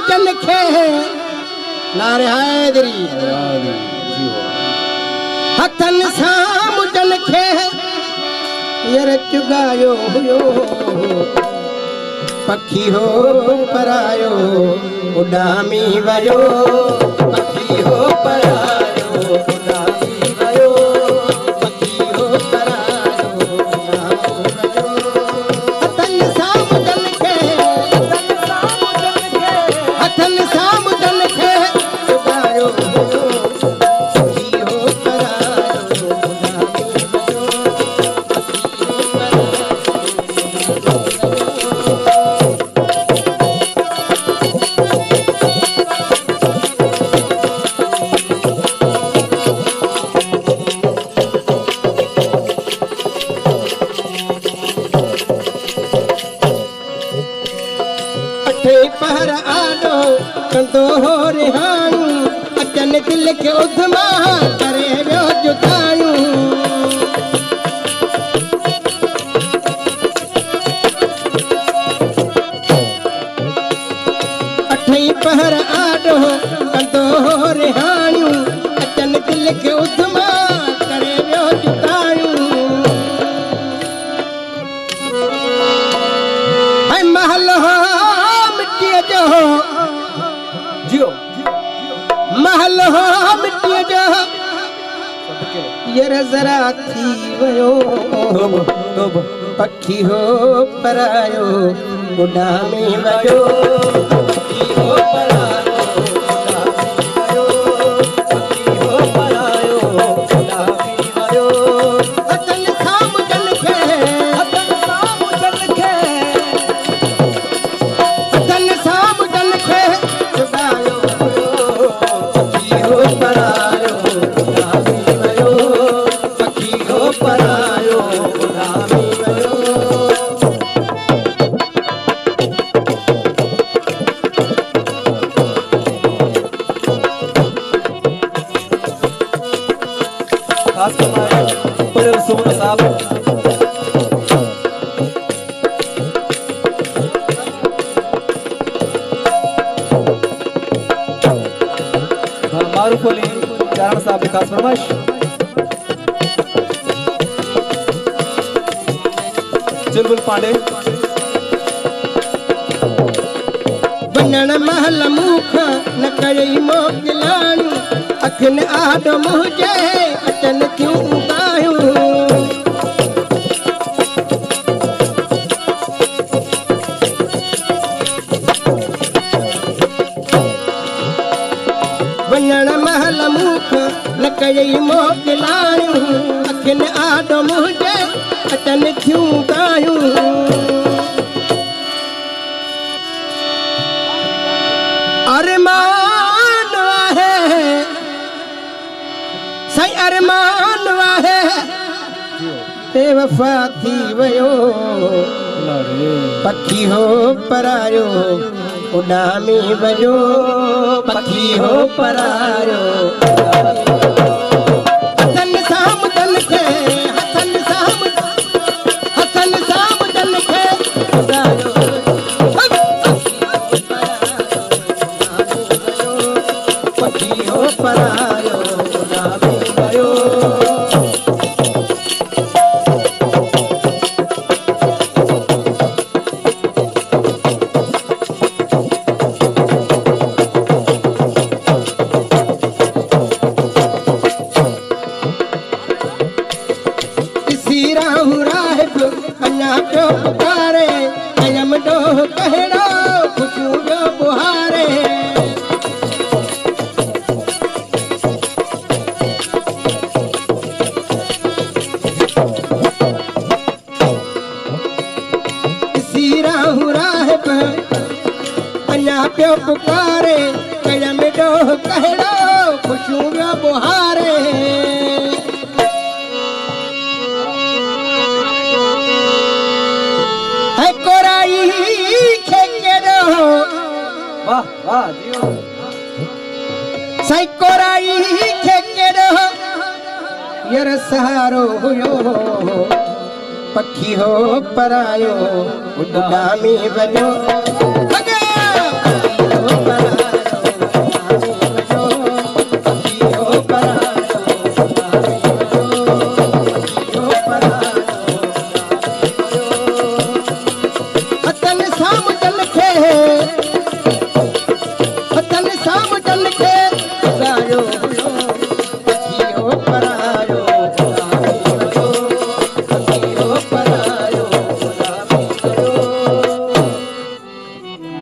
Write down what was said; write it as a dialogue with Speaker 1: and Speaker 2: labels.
Speaker 1: जन खे नारे हैदरी हथन साम जन खे यर चुगायो हुयो पखी हो परायो उडामी वयो पखी हो परायो उडामी वयो पखी हो परायो उडामी वयो हथन साम जन खे हथन साम जन खे चुगायो हुयो पखी हो परायो उडामी पहर आडो कंदो हो रिहाणू अचन दिल के उधमा करे वियो जुदायूं अठई पहर आडो कंदो हो रिहाणू अचन दिल के उधमा करे वियो जुदायूं है महल हो जियो महल हो मिट्टी जो ये जरा थी वयो पखी हो परायो उडामी वयो पखी हो परायो पखी हो परायो उडामी वयो हथन साम जन खे हथन साम जन खे हथन साम जन खे चुगायो हुयो पखी हो परायो उडामी वयो पखी हो परायो उडामी वयो खास पर सुमन साहब मारूफ अली चारण साहब की खास फरमाइश चुलबुल पांडे बनन महल मुख न कई मोकिलाणू अखन आडो मुझे अचन क्यों गायूं बनन महल मुख न कई मोकिलाणू अखन आडो मुझे अचन क्यों गायूं अरमान आहे सही अरमान आहे बेवफा थी वयो पखी हो परायो उडामी वयो पखी हो परायो हथन साम जन खे हथन साम जन खे चुगायो पखी हो परायो उडामी वयो अञा पियो पुकारे कयम डोह कहिड़ो खुशू जो बुहारे सीराहू राहिब अञा पियो पुकारे कयम डोह कहिड़ो खुशू जो बुहारे वाह वाह जियो सैकोराई खे केड़ो यर सहारो हुयो पखी हो परायो उडामी वयो